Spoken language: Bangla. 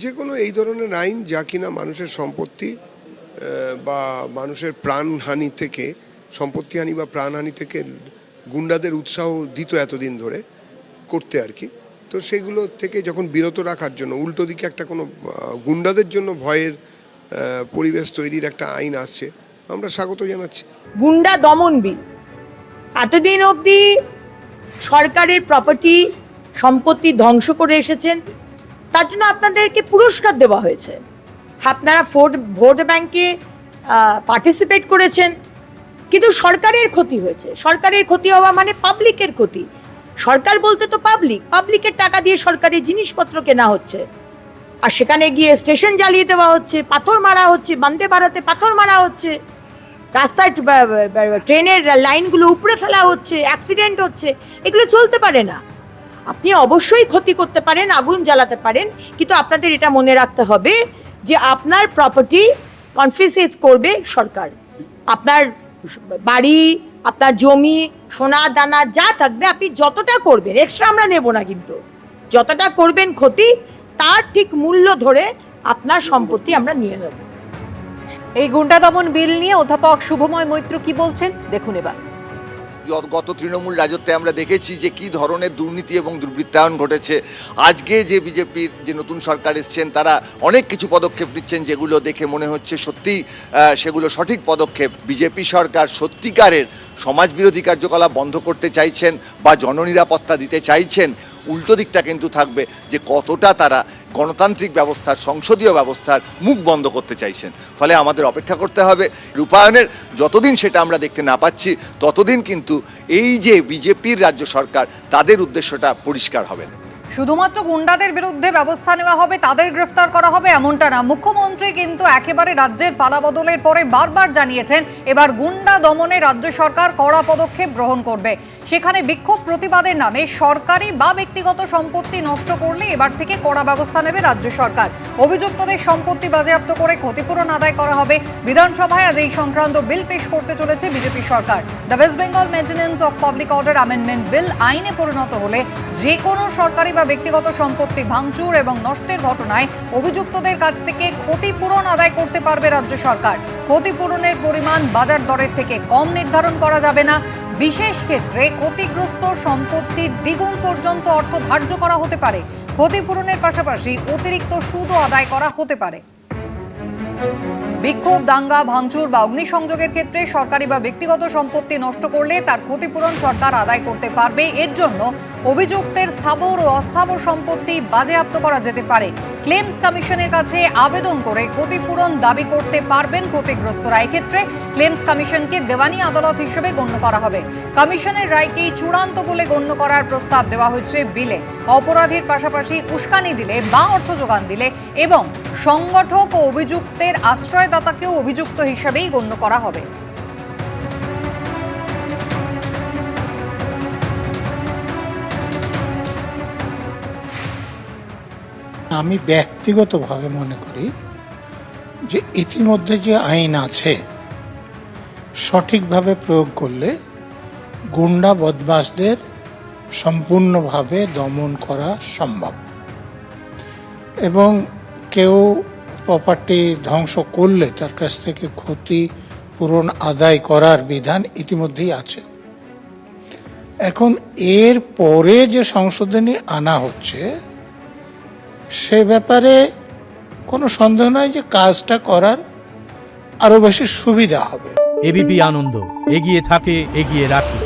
যে কোনো এই ধরনের আইন যা কিনা মানুষের সম্পত্তি বা মানুষের প্রাণহানি থেকে সম্পত্তিহানি বা প্রাণহানি থেকে গুন্ডাদের উৎসাহ দিত এতদিন ধরে করতে আর কি। তো সেগুলো থেকে যখন বিরত রাখার জন্য উল্টো দিকে একটা কোনো গুন্ডাদের জন্য ভয়ের পরিবেশ তৈরির একটা আইন আসছে, আমরা স্বাগত জানাচ্ছি। গুন্ডা দমন বিল এতদিন অবধি সরকারের প্রপার্টি সম্পত্তি ধ্বংস করে এসেছেন, তার জন্য আপনাদেরকে পুরস্কার দেওয়া হয়েছে। আপনারা ভোট ব্যাংকে পার্টিসিপেট করেছেন, কিন্তু সরকারের ক্ষতি হয়েছে। সরকারের ক্ষতি হওয়া মানে পাবলিকের ক্ষতি। সরকার বলতে তো পাবলিকের টাকা দিয়ে সরকারি জিনিসপত্র কেনা হচ্ছে, আর সেখানে গিয়ে স্টেশন জ্বালিয়ে দেওয়া হচ্ছে, পাথর মারা হচ্ছে, বন্দে ভারতে পাথর মারা হচ্ছে, রাস্তায় ট্রেনের লাইনগুলো উপড়ে ফেলা হচ্ছে, অ্যাক্সিডেন্ট হচ্ছে। এগুলো চলতে পারে না। আপনি অবশ্যই ক্ষতি করতে পারেন, আগুন জ্বালাতে পারেন, কিন্তু আপনাদের এটা মনে রাখতে হবে যে আপনার প্রপার্টি কনফিসকেট করবে সরকার। আপনার বাড়ি, আপনার জমি, সোনা দানা যা থাকবে আপনি যতটা করবেন, এক্সট্রা আমরা নেব না, কিন্তু যতটা করবেন ক্ষতি তার ঠিক মূল্য ধরে আপনার সম্পত্তি আমরা নিয়ে নেব। এই গুন্ডা দমন বিল নিয়ে অধ্যাপক শুভময় মৈত্র কি বলছেন দেখুন এবার। গত তৃণমূল রাজত্বে আমরা দেখেছি যে কি ধরনের দুর্নীতি এবং দুর্বৃত্তায়ন ঘটেছে। আজকে যে বিজেপির যে নতুন সরকার এসছেন তারা অনেক কিছু পদক্ষেপ নিচ্ছেন যেগুলো দেখে মনে হচ্ছে সত্যিই সেগুলো সঠিক পদক্ষেপ। বিজেপি সরকার সত্যিকারের সমাজবিরোধী কার্যকলাপ বন্ধ করতে চাইছেন বা জননিরাপত্তা দিতে চাইছেন। উল্টো দিকটা কিন্তু থাকবে যে কতটা তারা গণতান্ত্রিক ব্যবস্থার, সংসদীয় ব্যবস্থার মুখ বন্ধ করতে চাইছেন। ফলে আমাদের অপেক্ষা করতে হবে রূপায়ণের। যতদিন সেটা আমরা দেখতে না পাচ্ছি ততদিন কিন্তু এই যে বিজেপির রাজ্য সরকার তাদের উদ্দেশ্যটা পরিষ্কার হবে না। শুধুমাত্র গুন্ডাদের বিরুদ্ধে ব্যবস্থা নেওয়া হবে, তাদের গ্রেফতার করা হবে এমনটা না। মুখ্যমন্ত্রী কিন্তু একেবারে রাজ্যের পালাবদলের পরে বারবার জানিয়েছেন এবার গুন্ডা দমনে রাজ্য সরকার কড়া পদক্ষেপ গ্রহণ করবে। সেখানে বিক্ষোভ প্রতিবাদের নামে সরকারি বা ব্যক্তিগত সম্পত্তি নষ্ট করলে এবার থেকে কড়া ব্যবস্থা নেবে রাজ্য সরকার। অভিযুক্তদের সম্পত্তি বাজেয়াপ্ত করে ক্ষতিপূরণ আদায় করা হবে। বিধানসভায় আজ এই সংক্রান্ত বিল পেশ করতে চলেছে BJP Sarkar. The West Bengal maintenance of public order amendment bill আইনে পরিণত হলে যে কোনো সরকারি বা ব্যক্তিগত সম্পত্তি ভাঙচুর এবং নষ্টের ঘটনায় অভিযুক্তদের কাছ থেকে ক্ষতিপূরণ আদায় করতে পারবে রাজ্য সরকার। ক্ষতিপূরণের পরিমাণ বাজার দরের থেকে কম নির্ধারণ করা যাবে না। বিশেষ ক্ষেত্রে ক্ষতিগ্রস্ত সম্পত্তির দ্বিগুণ পর্যন্ত অর্থ ধার্য করা হতে পারে। ক্ষতিপূরণের পাশাপাশি অতিরিক্ত সুদও আদায় করা হতে পারে। বিক্ষোভ, দাঙ্গা, ভাঙচুর বা অগ্নিসংযোগের ক্ষেত্রে সরকারি বা ব্যক্তিগত সম্পত্তি নষ্ট করলে তার ক্ষতিপূরণ সরকার আদায় করতে পারবে। এর জন্য অভিযুক্তের স্থাবর ও অস্থাবর সম্পত্তি বাজেয়াপ্ত করা যেতে পারে। ক্লেমস কমিশনের কাছে আবেদন করে ক্ষতিপূরণ দাবি করতে পারবেন ক্ষতিগ্রস্তরা। এক্ষেত্রে ক্লেমস কমিশনকে দেওয়ানি আদালত হিসেবে গণ্য করা হবে। কমিশনের রায়কেই চূড়ান্ত বলে গণ্য করার প্রস্তাব দেওয়া হয়েছে বিলে। অপরাধীর পাশাপাশি উস্কানি দিলে বা অর্থ যোগান দিলে এবং সংগঠক ও অভিযুক্তের আশ্রয়দাতাকেও অভিযুক্ত হিসেবেই গণ্য করা হবে। আমি ব্যক্তিগতভাবে মনে করি যে ইতিমধ্যে যে আইন আছে সঠিকভাবে প্রয়োগ করলে গুন্ডা বদমাশদের সম্পূর্ণভাবে দমন করা সম্ভব, এবং কেউ প্রপার্টি ধ্বংস করলে তার কাছ থেকে ক্ষতিপূরণ আদায় করার বিধান ইতিমধ্যেই আছে। এখন এর পরে যে সংশোধনী আনা হচ্ছে সে ব্যাপারে কোনো সন্দেহ নয় যে কাজটা করার আরো বেশি সুবিধা হবে। এবিপি আনন্দ, এগিয়ে থাকে, এগিয়ে রাখে।